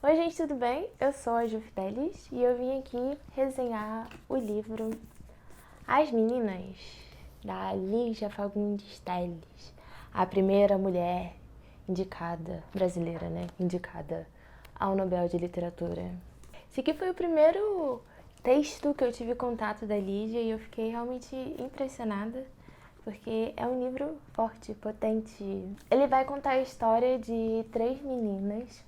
Oi gente, tudo bem? Eu sou a Ju Fidelis e eu vim aqui resenhar o livro As Meninas, da Lígia Fagundes Telles, a primeira mulher indicada, brasileira, né? Indicada ao Nobel de Literatura. Esse aqui foi o primeiro texto que eu tive contato da Lígia e eu fiquei realmente impressionada, porque é um livro forte, potente. Ele vai contar a história de três meninas,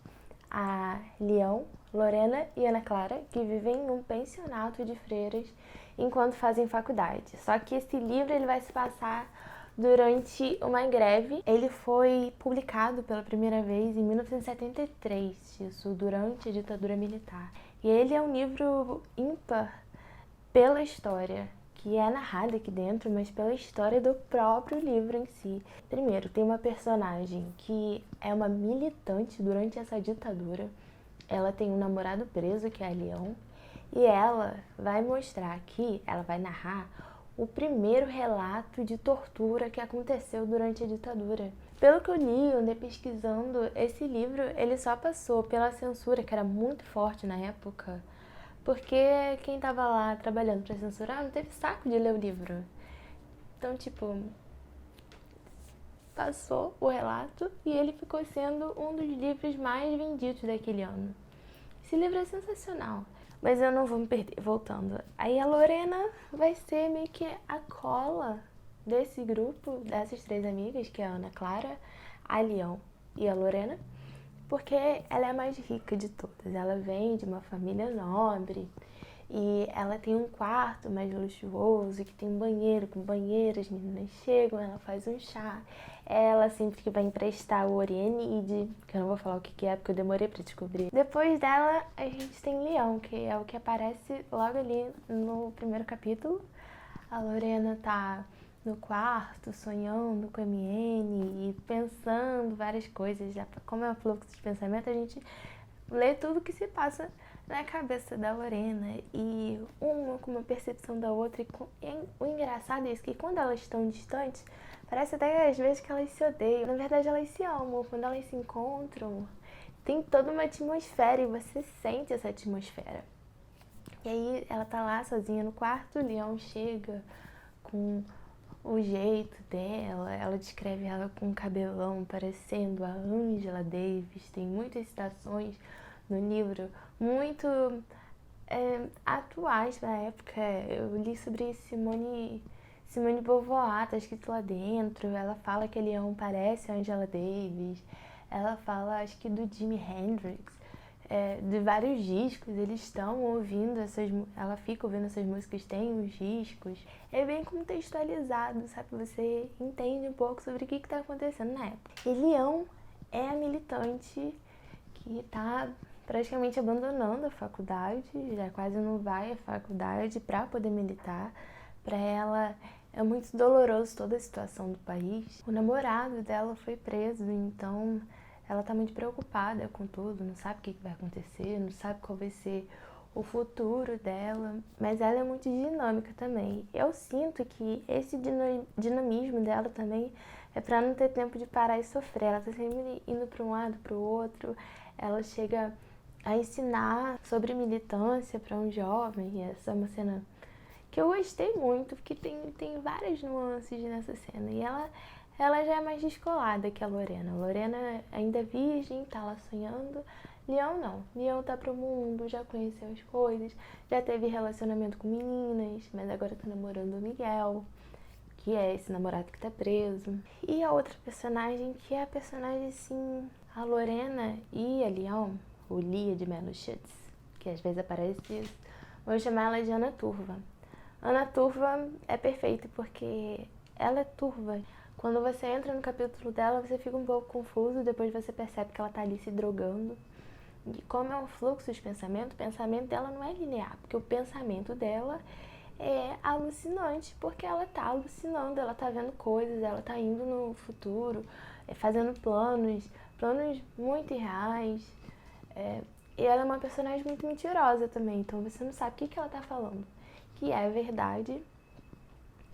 a Leão, Lorena e Ana Clara, que vivem em um pensionato de freiras enquanto fazem faculdade. Só que esse livro ele vai se passar durante uma greve. Ele foi publicado pela primeira vez em 1973, isso durante a ditadura militar. E ele é um livro ímpar pela história que é narrada aqui dentro, mas pela história do próprio livro em si. Primeiro, tem uma personagem que é uma militante durante essa ditadura. Ela tem um namorado preso, que é a Leão, e ela vai mostrar aqui, ela vai narrar o primeiro relato de tortura que aconteceu durante a ditadura. Pelo que eu li, eu andei pesquisando, esse livro ele só passou pela censura, que era muito forte na época, porque quem tava lá trabalhando pra censurar não teve saco de ler o livro. Então, tipo, passou o relato e ele ficou sendo um dos livros mais vendidos daquele ano. Esse livro é sensacional, mas eu não vou me perder. Voltando, aí a Lorena vai ser meio que a cola desse grupo, dessas três amigas, que é a Ana Clara, a Leão e a Lorena, porque ela é a mais rica de todas. Ela vem de uma família nobre e ela tem um quarto mais luxuoso, que tem um banheiro com banheira, as meninas chegam, ela faz um chá. Ela sempre que vai emprestar o Orienide, que eu não vou falar o que é porque eu demorei pra descobrir. Depois dela, a gente tem Leão, que é o que aparece logo ali no primeiro capítulo. A Lorena tá no quarto, sonhando com a MN e pensando várias coisas. Como é o fluxo de pensamento, a gente lê tudo que se passa na cabeça da Lorena e uma com uma percepção da outra. E o engraçado é isso, que quando elas estão distantes, parece até às vezes que elas se odeiam. Na verdade, elas se amam. Quando elas se encontram, tem toda uma atmosfera e você sente essa atmosfera. E aí ela tá lá sozinha no quarto, o Leão chega com o jeito dela, ela descreve ela com um cabelão parecendo a Angela Davis. Tem muitas citações no livro muito atuais pra época. Eu li sobre Simone de Beauvoir, tá escrito lá dentro. Ela fala que Leão parece a Angela Davis. Ela fala, acho que do Jimi Hendrix. De vários discos, eles estão ouvindo ela fica ouvindo essas músicas, tem os discos, é bem contextualizado, sabe? Você entende um pouco sobre o que está acontecendo na época. E Leão é a militante que está praticamente abandonando a faculdade, já quase não vai à faculdade para poder militar. Para ela é muito doloroso toda a situação do país. O namorado dela foi preso, então ela tá muito preocupada com tudo, não sabe o que vai acontecer, não sabe qual vai ser o futuro dela, mas ela é muito dinâmica também. Eu sinto que esse dinamismo dela também é para não ter tempo de parar e sofrer. Ela tá sempre indo para um lado, para o outro. Ela chega a ensinar sobre militância para um jovem, e essa é uma cena que eu gostei muito, porque tem várias nuances nessa cena. E ela já é mais descolada que a Lorena. A Lorena ainda é virgem, tá lá sonhando. Leão não. Leão tá pro mundo, já conheceu as coisas, já teve relacionamento com meninas, mas agora tá namorando o Miguel, que é esse namorado que tá preso. E a outra personagem, que é a personagem, assim, a Lorena e a Leão, o Lia de Melo Schutz, que às vezes aparece, vou chamar ela de Ana Turva. Ana Turva é perfeita porque ela é turva. Quando você entra no capítulo dela, você fica um pouco confuso, depois você percebe que ela tá ali se drogando. E como é um fluxo de pensamento, o pensamento dela não é linear, porque o pensamento dela é alucinante, porque ela tá alucinando, ela tá vendo coisas, ela tá indo no futuro, fazendo planos muito irreais. E ela é uma personagem muito mentirosa também, então você não sabe o que ela tá falando, que é verdade,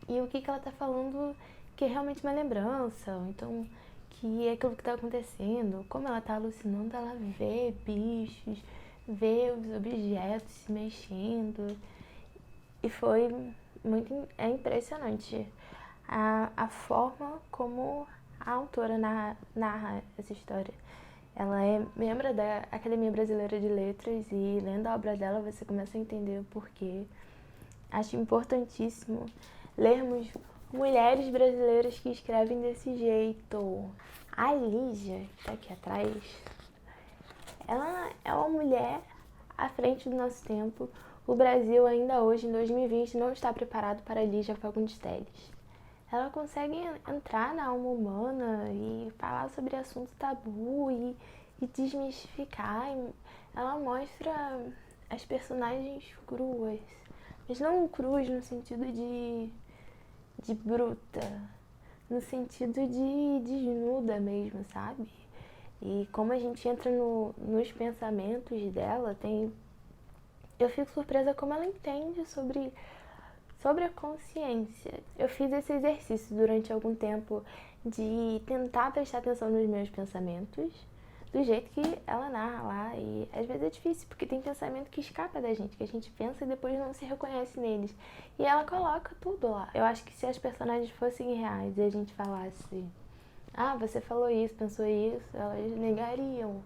e o que ela tá falando que é realmente uma lembrança, ou então que é aquilo que tá acontecendo, como ela tá alucinando, ela vê bichos, vê os objetos se mexendo. E foi muito impressionante a forma como a autora narra essa história. Ela é membro da Academia Brasileira de Letras e lendo a obra dela você começa a entender o porquê. Acho importantíssimo lermos mulheres brasileiras que escrevem desse jeito. A Lígia, que tá aqui atrás, ela é uma mulher à frente do nosso tempo. O Brasil ainda hoje, em 2020, não está preparado para Lígia Fagundes Telles. Ela consegue entrar na alma humana e falar sobre assunto tabu e desmistificar. Ela mostra as personagens cruas, mas não cruas no sentido de bruta, no sentido de desnuda mesmo, sabe? E como a gente entra nos pensamentos dela, eu fico surpresa como ela entende sobre a consciência. Eu fiz esse exercício durante algum tempo de tentar prestar atenção nos meus pensamentos, do jeito que ela narra lá. E às vezes é difícil, porque tem pensamento que escapa da gente, que a gente pensa e depois não se reconhece neles. E ela coloca tudo lá. Eu acho que se as personagens fossem reais e a gente falasse, ah, você falou isso, pensou isso, elas negariam.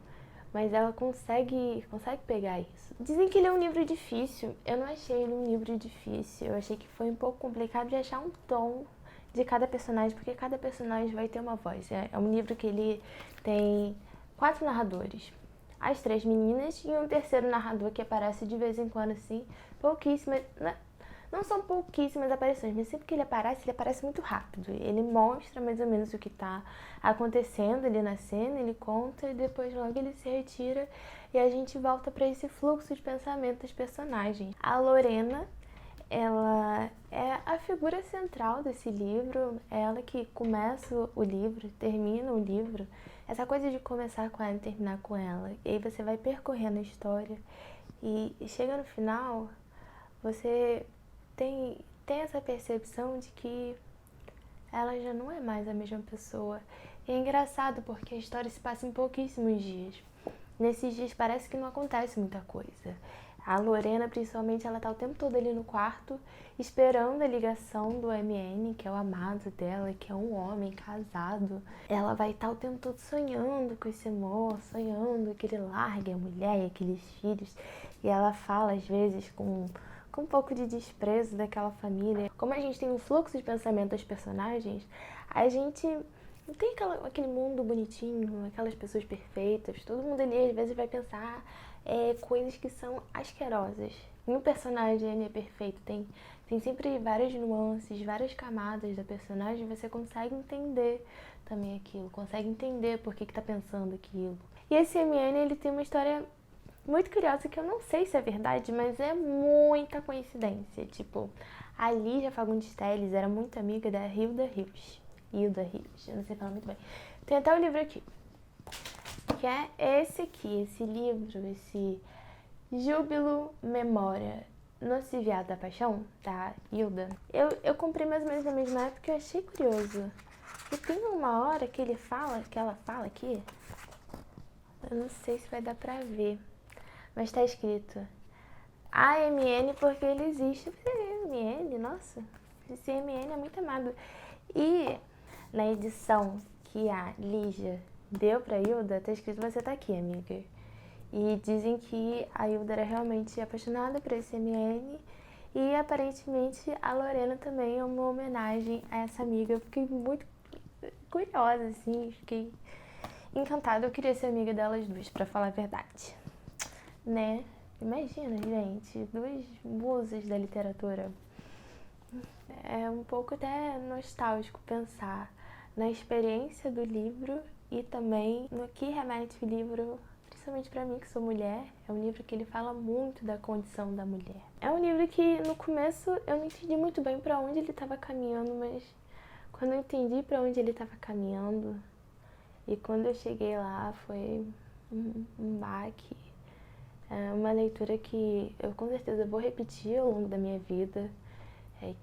Mas ela consegue pegar isso. Dizem que ele é um livro difícil. Eu não achei ele um livro difícil. Eu achei que foi um pouco complicado de achar um tom de cada personagem, porque cada personagem vai ter uma voz. É um livro que ele tem 4 narradores. As 3 meninas e um terceiro narrador que aparece de vez em quando, assim, pouquíssimas. Não são pouquíssimas aparições, mas sempre que ele aparece muito rápido. Ele mostra mais ou menos o que está acontecendo ali na cena, ele conta e depois logo ele se retira e a gente volta para esse fluxo de pensamento das personagens. A Lorena, ela é a figura central desse livro, é ela que começa o livro, termina o livro. Essa coisa de começar com ela e terminar com ela. E aí você vai percorrendo a história e chega no final, você tem essa percepção de que ela já não é mais a mesma pessoa. E é engraçado porque a história se passa em pouquíssimos dias. Nesses dias parece que não acontece muita coisa. A Lorena, principalmente, ela tá o tempo todo ali no quarto, esperando a ligação do MN, que é o amado dela, que é um homem casado. Ela vai estar o tempo todo sonhando com esse amor, sonhando que ele largue a mulher e aqueles filhos. E ela fala, às vezes, com um pouco de desprezo daquela família. Como a gente tem um fluxo de pensamento das personagens, a gente não tem aquele mundo bonitinho, aquelas pessoas perfeitas. Todo mundo ali às vezes vai pensar coisas que são asquerosas. Nenhum personagem é perfeito, tem sempre várias nuances, várias camadas da personagem. Você consegue entender também aquilo, consegue entender por que tá pensando aquilo. E esse MN, ele tem uma história muito curiosa que eu não sei se é verdade, mas é muita coincidência. Tipo, a Lígia Fagundes Telles era muito amiga da Hilda Rios. Hilda Rios, eu não sei falar muito bem. Tem até o livro aqui, que é esse aqui, esse livro, esse Júbilo Memória Nociviado da Paixão, da Hilda. Eu comprei mais ou menos na mesma época e eu achei curioso. E tem uma hora que ela fala aqui, eu não sei se vai dar pra ver, mas tá escrito AMN porque ele existe. AMN, nossa, esse AMN é muito amado. E na edição que a Lígia deu pra Hilda, tá escrito você tá aqui, amiga. E dizem que a Hilda era realmente apaixonada por esse MN e aparentemente a Lorena também é uma homenagem a essa amiga. Eu fiquei muito curiosa, assim, fiquei encantada. Eu queria ser amiga delas duas, pra falar a verdade. Né? Imagina, gente, 2 musas da literatura. É um pouco até nostálgico pensar na experiência do livro e também no que remete o livro, principalmente pra mim que sou mulher. É um livro que ele fala muito da condição da mulher. É um livro que no começo eu não entendi muito bem pra onde ele estava caminhando, mas quando eu entendi pra onde ele estava caminhando e quando eu cheguei lá foi um baque. É uma leitura que eu com certeza vou repetir ao longo da minha vida,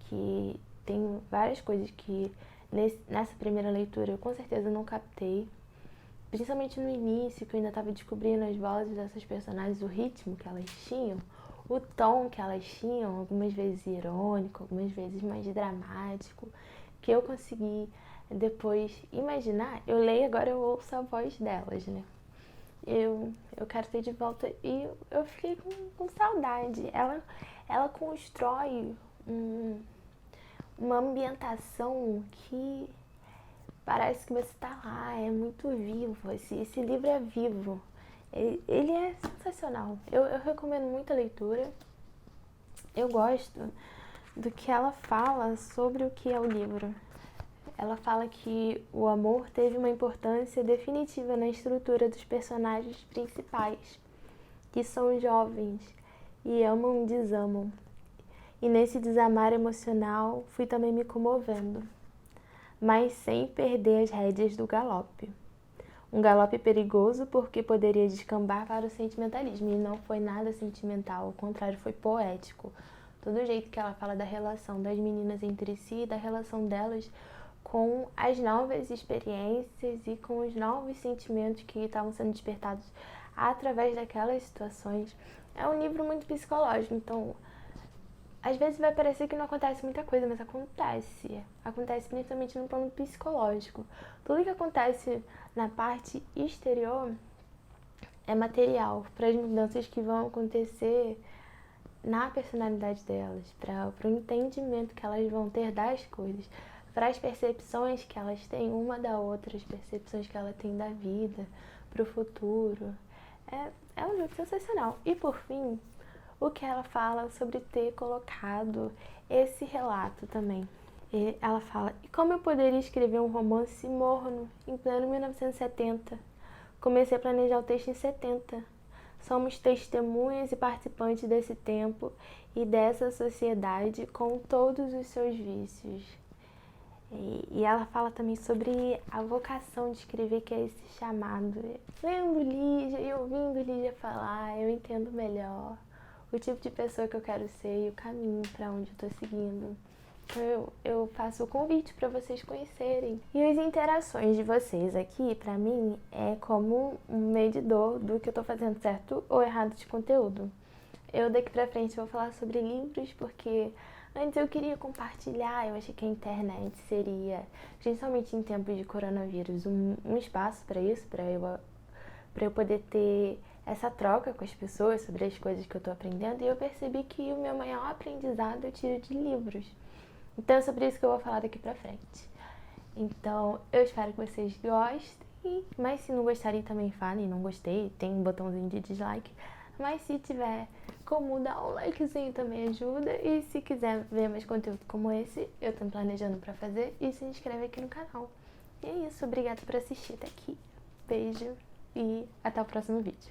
que tem várias coisas que nessa primeira leitura eu com certeza não captei. Principalmente no início, que eu ainda estava descobrindo as vozes dessas personagens, o ritmo que elas tinham, o tom que elas tinham, algumas vezes irônico, algumas vezes mais dramático, que eu consegui depois imaginar. Eu leio agora, eu ouço a voz delas, né? Eu quero ter de volta e eu fiquei com saudade. Ela constrói uma ambientação que parece que você está lá, é muito vivo. Esse livro é vivo. Ele é sensacional. Eu recomendo muito a leitura. Eu gosto do que ela fala sobre o que é o livro. Ela fala que o amor teve uma importância definitiva na estrutura dos personagens principais, que são jovens e amam e desamam. E nesse desamar emocional fui também me comovendo, mas sem perder as rédeas do galope. Um galope perigoso porque poderia descambar para o sentimentalismo, e não foi nada sentimental, ao contrário, foi poético. Todo o jeito que ela fala da relação das meninas entre si, da relação delas com as novas experiências e com os novos sentimentos que estavam sendo despertados através daquelas situações. É um livro muito psicológico, então às vezes vai parecer que não acontece muita coisa, mas acontece. Acontece principalmente no plano psicológico. Tudo que acontece na parte exterior é material para as mudanças que vão acontecer na personalidade delas, para o entendimento que elas vão ter das coisas, para as percepções que elas têm uma da outra, as percepções que ela tem da vida, para o futuro. É um livro sensacional. E por fim, o que ela fala sobre ter colocado esse relato também. E ela fala: e como eu poderia escrever um romance morno em pleno 1970? Comecei a planejar o texto em 70. Somos testemunhas e participantes desse tempo e dessa sociedade com todos os seus vícios. E ela fala também sobre a vocação de escrever, que é esse chamado. Lendo Lígia e ouvindo Lígia falar, eu entendo melhor o tipo de pessoa que eu quero ser e o caminho para onde eu tô seguindo. Então eu faço o convite para vocês conhecerem. E as interações de vocês aqui, para mim, é como um medidor do que eu tô fazendo certo ou errado de conteúdo. Eu daqui pra frente vou falar sobre livros, porque antes eu queria compartilhar, eu achei que a internet seria, principalmente em tempos de coronavírus, um espaço para isso, para eu poder ter essa troca com as pessoas sobre as coisas que eu tô aprendendo, e eu percebi que o meu maior aprendizado eu tiro de livros. Então é sobre isso que eu vou falar daqui pra frente. Então eu espero que vocês gostem, mas se não gostarem também falem, não gostei, tem um botãozinho de dislike, mas se tiver como, dar um likezinho também ajuda, e se quiser ver mais conteúdo como esse, eu tô planejando pra fazer, e se inscreve aqui no canal. E é isso, obrigada por assistir até aqui, beijo e até o próximo vídeo.